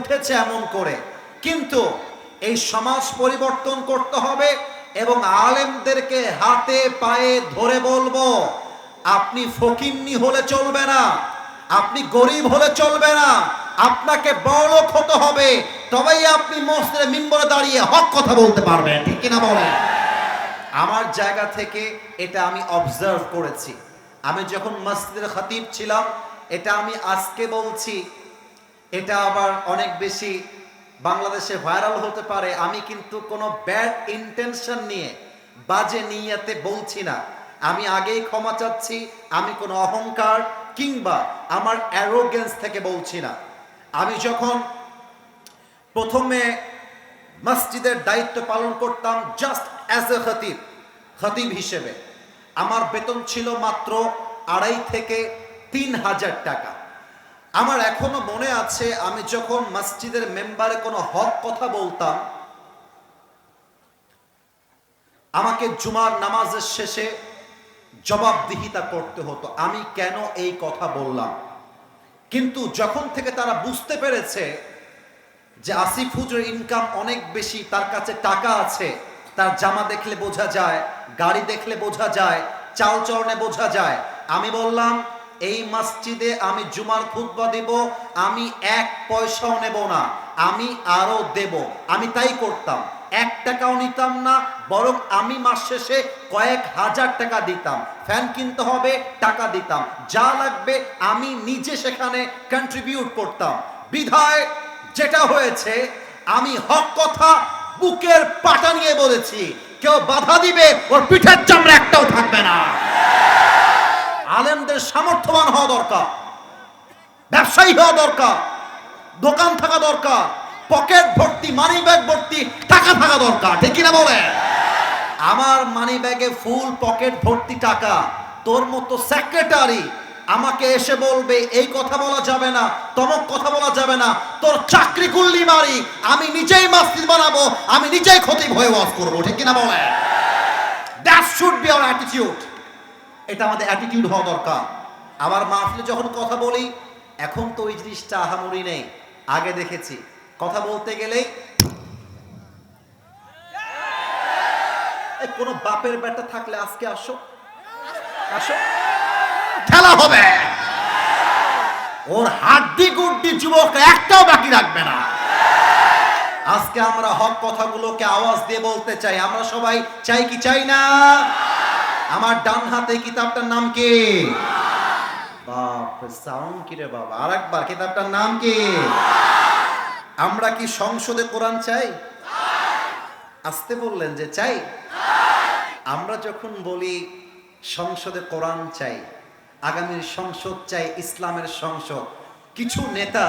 উঠেছে এমন করে, কিন্তু এই সমাজ পরিবর্তন করতে হবে এবং আলেমদেরকে হাতে পায়ে ধরে বলবো, আপনি ফকিন্নি হলে চলবে না, আপনি গরিব হলে চলবে না, আপনাকে বড়লোক হতে হবে, তবেই আপনি মসজিদে মিম্বরে দাঁড়িয়ে হক কথা বলতে পারবেন, ঠিক কিনা বলেন? আমার জায়গা থেকে এটা আমি অবজার্ভ করেছি। আমি যখন মসজিদের খতিব ছিলাম, এটা আমি আজকে বলছি, এটা আবার অনেক বেশি বাংলাদেশে ভাইরাল হতে পারে। আমি কিন্তু কোনো ব্যাড ইন্টেনশন নিয়ে, বাজে নিয়াতে বলছি না। আমি আগেই ক্ষমা চাচ্ছি, আমি কোনো অহংকার কিংবা আমার অ্যারোগেন্স থেকে বলছি না। আমি যখন প্রথমে মসজিদের দায়িত্ব পালন করতাম জাস্ট অ্যাজ এ খতিব হিসেবে, আমার বেতন ছিল মাত্র 2.5 থেকে 3,000 টাকা। আমার এখনো মনে আছে, আমি যখন মসজিদের মেম্বারে কোনো হক কথা বলতাম, আমাকে জুমার নামাজের শেষে জবাবদিহিতা করতে হতো আমি কেন এই কথা বললাম। কিন্তু যখন থেকে তারা বুঝতে পেরেছে যে আসিফ হুজুরের ইনকাম অনেক বেশি, তার কাছে টাকা আছে, তার জামা দেখলে বোঝা যায়, গাড়ি দেখলে বোঝা যায়, চালচলনে বোঝা যায়, আমি বললাম এই মসজিদে আমি জুমার খুতবা দেব, আমি 1 পয়সাও নেব না, আমি আরো দেব। আমি তাই করতাম, 1 টাকাও নিতাম না, বরং আমি মাস শেষে কয়েক হাজার টাকা দিতাম। ফ্যান কিনতে হবে, টাকা দিতাম, যা লাগবে আমি নিজে সেখানে কন্ট্রিবিউট করতাম। বিধায় যেটা হয়েছে, আমি হক কথা বুকের পাটা নিয়ে বলেছি, কেউ বাধা দিবে ওর পিঠের চামড়া একটাও থাকবে না। আলেমদের সামর্থ্যবান হওয়া দরকার, ব্যবসায়ী হওয়া দরকার, দোকান থাকা দরকার, পকেট ভর্তি মানি ব্যাগ ভর্তি টাকা থাকা দরকার, ঠিক কিনা বলে? আমার মানি ব্যাগে ফুল পকেট ভর্তি টাকা, তোর মতো সেক্রেটারি আমাকে এসে বলবে এই কথা বলা যাবে না, তমক কথা বলা যাবে না, তোর চাকরি কুল্লি মারি, আমি নিজেই মসজিদ বানাবো, আমি নিজেই খতিব হয়ে ওয়াজ করবো, ঠিক কিনা বলে? That should be hour attitude. এটা আমাদের অ্যাটিটিউড হওয়া দরকার। আবার মাহফিলে যখন কথা বলি, এখন তো ওই জিনিসটা আহামরি নেই, আগে দেখেছি কথা বলতে গেলেই কোনো বাপের বেটা থাকলে আজকে আসো আসো, খেলা হবে, ওর হাড্ডি গুড্ডি যুবক একটাও বাকি রাখবে না। আজকে আমরা হক কথাগুলোকে আওয়াজ দিয়ে বলতে চাই, আমরা সবাই চাই কি চাই না? আমার ডান হাতে কিতাবটার নাম কি? বাপ সাউন্ড কি রে বাবা, আরেকবার, কিতাবটার নাম কি? আমরা কি সংসদে কোরআন চাই? আসতে বললেন যে চাই। আমরা যখন বলি সংসদে কোরআন চাই, আগামীর সংসদ চাই ইসলামের সংসদ, কিছু নেতা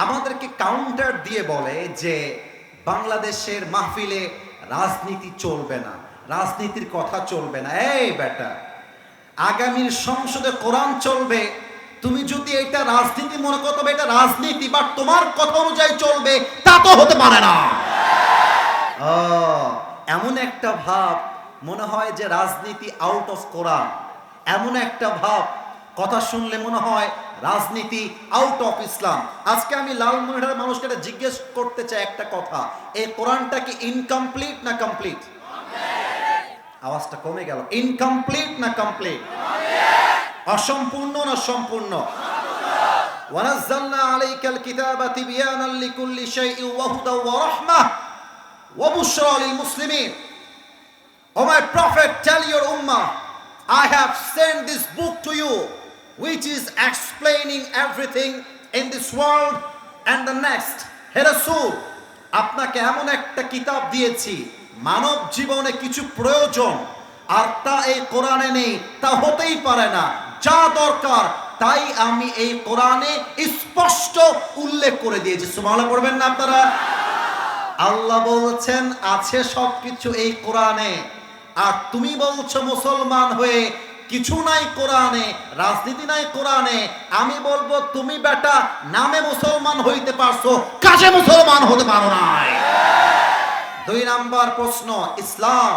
আমাদেরকে কাউন্টার দিয়ে বলে যে বাংলাদেশের মাহফিলে রাজনীতি চলবে না, রাজনীতির কথা চলবে না। এই বেটা, আগামীর সংসদে কোরআন চলবে, তুমি যদি এটা রাজনীতি মনে করো, তবে এটা রাজনীতি, বাট তোমার কথা অনুযায়ী চলবে তা তো হতে পারে না। এমন একটা ভাব মনে হয় যে রাজনীতি আউট অফ কোরআন, এমন একটা ভাব কথা শুনলে মনে হয় রাজনীতি আউট অফ ইসলাম। আজকে আমি লালমনিরহাটের মানুষকে জিজ্ঞেস করতে চাই একটা কথা, এই কোরআনটা কি ইনকমপ্লিট না কমপ্লিট? আওয়াজটা কমে গেল, ইনকমপ্লিট না কমপ্লিট? অসম্পূর্ণ না সম্পূর্ণ? ওয়ানাজ্জালনা আলাইকাল কিতাবা তিবয়ানাল লিকুল্লি শাইইন ওয়া হুদাও ওয়া রাহমাহ ওয়া বুশরা লিল মুসলিমিন। O my prophet, tell your ummah, I have sent this book to you which is explaining everything in this world and the next. হে রাসূল, আপনাকে এমন একটা কিতাব দিয়েছি, মানব জীবনে কিছু প্রয়োজন আর তা এই কোরআনে নেই, তা হতেই পারে না। যা দরকার তাই আমি এই কোরআনে স্পষ্ট উল্লেখ করে দিয়েছি। সুবহানাল্লাহ পড়বেন না আপনারা? আল্লাহ বলছেন আছে সবকিছু এই কোরআনে, আর তুমি বলছো মুসলমান হয়ে কিছু নাই কোরআনে, রাজনীতি নাই কোরআনে। আমি বলবো তুমি বেটা নামে মুসলমান হইতে পারছো, কাজে মুসলমান হতে পারো নাই। 2 নাম্বার প্রশ্ন, ইসলাম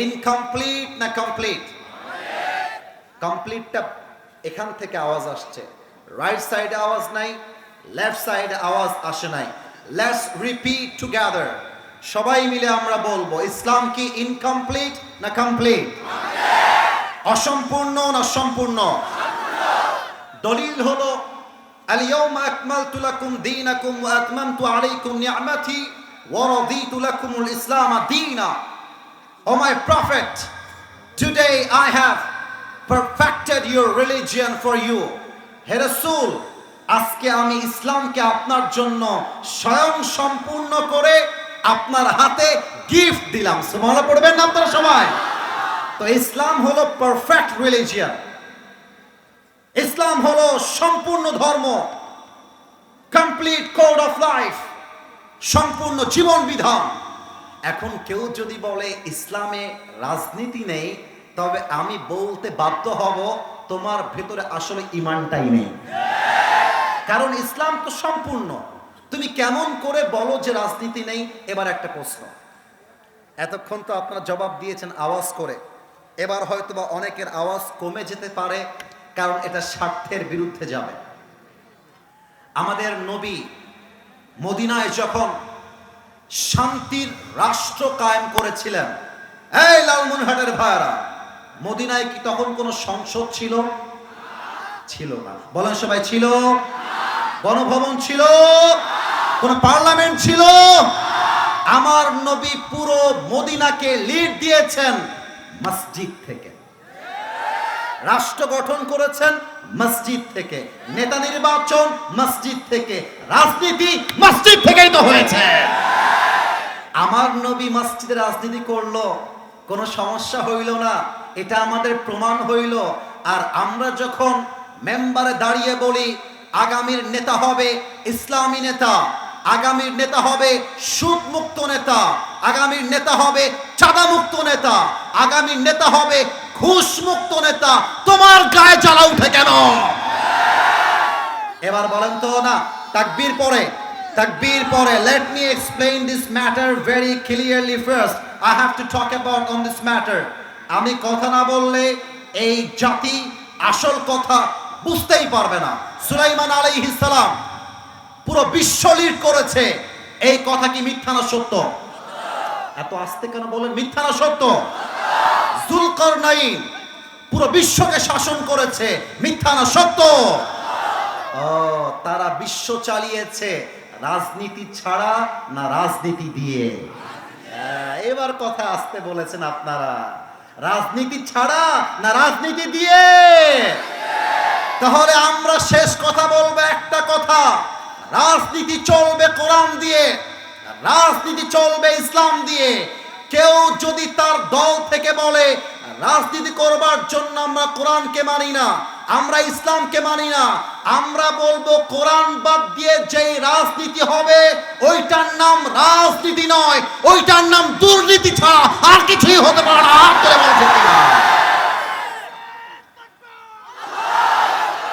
ইনকমপ্লিট না কমপ্লিট? কমপ্লিটটা এখান থেকে আওয়াজ আসছে, রাইট সাইডে আওয়াজ নাই, লেফট সাইডে আওয়াজ আসে নাই। লেটস রিপিট টুগেদার, সবাই মিলে আমরা বলবো, ইসলাম কি ইনকমপ্লিট না কমপ্লিট? অসম্পূর্ণ না সম্পূর্ণ? দলিল হলো আল-ইয়াওমা আকমালতু লাকুম দীনাকুম ওয়া আতমামতু আলাইকুম নি'মাতি ওয়া রাদিতু লাকুমুল ইসলাম দীনা। O my prophet, today I have perfected your religion for you. হে রাসূল, আজকে আমি ইসলামকে আপনার জন্য স্বয়ং সম্পূর্ণ করে আপনার হাতে গিফট দিলাম। সুবহানাল্লাহ পড়বেন না আপনারা সবাই? তো ইসলাম হলো পারফেক্ট রিলিজিয়ন, ইসলাম হলো সম্পূর্ণ ধর্ম, কমপ্লিট কোড অফ লাইফ, সম্পূর্ণ জীবন বিধান। এখন কেউ যদি বলে ইসলামে রাজনীতি নেই, তবে আমি বলতে বাধ্য হব তোমার ভেতরে আসলে ঈমানটাই নেই। কারণ ইসলাম তো সম্পূর্ণ। তুমি কেমন করে বলো যে রাজনীতি নেই? এবার একটা প্রশ্ন, এতক্ষণ তো আপনারা জবাব দিয়েছেন আওয়াজ করে, এবার হয়তোবা অনেকের আওয়াজ কমে যেতে পারে, কারণ এটা স্বার্থের বিরুদ্ধে যাবে। আমাদের নবী মদিনায় যখন শান্তির রাষ্ট্র কায়েম করেছিলেন, এই লালমনিরহাটের ভাইরা, মদিনায় কি তখন কোনো সংসদ ছিল? ছিল না। বলেন সবাই, ছিল? গণভবন ছিল? কোন পার্লামেন্ট ছিল? আমার নবী পুরো মদিনাকে লিড দিয়েছেন মসজিদ থেকে, রাষ্ট্র গঠন করেছেন মসজিদ থেকে, নেতা নির্বাচন মসজিদ থেকে, রাজনীতি মসজিদ থেকেই তো হয়েছে। আমার নবী মসজিদে রাজনীতি করলো, কোনো সমস্যা হইল না, এটা আমাদের প্রমাণ হইল। আর আমরা যখন মেম্বারে দাঁড়িয়ে বলি আগামীর নেতা হবে ইসলামী নেতা, আগামীর নেতা হবে সুদ মুক্ত নেতা, আগামীর নেতা হবে চাঁদা মুক্ত নেতা, আগামীর নেতা হবে ঘুষ মুক্ত নেতা, তোমার গায়ে জ্বালা উঠে কেন? এবার বলেন তো না, তাকবীর পরে, তাকবীর পরে। Let me explain this matter very clearly first. I have to talk about on this matter. আমি কথা না বললে এই জাতি আসল কথা বুঝতেই পারবে না। সুলাইমান আলাইহিস সালাম পুরো বিশ্ব লিড করেছে, এই কথা কি মিথ্যা না সত্য? এত আস্তে কেন বলেন? মিথ্যা না সত্য? যুলকারনাইন পুরো বিশ্বকে শাসন করেছে, মিথ্যা না সত্য? ও, তারা বিশ্ব চালিয়েছে রাজনীতি ছাড়া না রাজনীতি দিয়ে? এবার কথা আসতে বলেছেন আপনারা, রাজনীতি ছাড়া না রাজনীতি দিয়ে? তাহলে আমরা শেষ কথা বলবো একটা কথা, রাজনীতি চলবে কোরআন দিয়ে, রাজনীতি চলবে ইসলাম দিয়ে। কেউ যদি তার দল থেকে বলে রাজনীতি করবার জন্য আমরা কোরআনকে মানি না, আমরা ইসলামকে মানি না, আমরা বলবো কোরআন বাদ দিয়ে যেই রাজনীতি হবে ওইটার নাম রাজনীতি নয়, ওইটার নাম দুর্নীতি ছাড়া আর কিছুই হতে পারে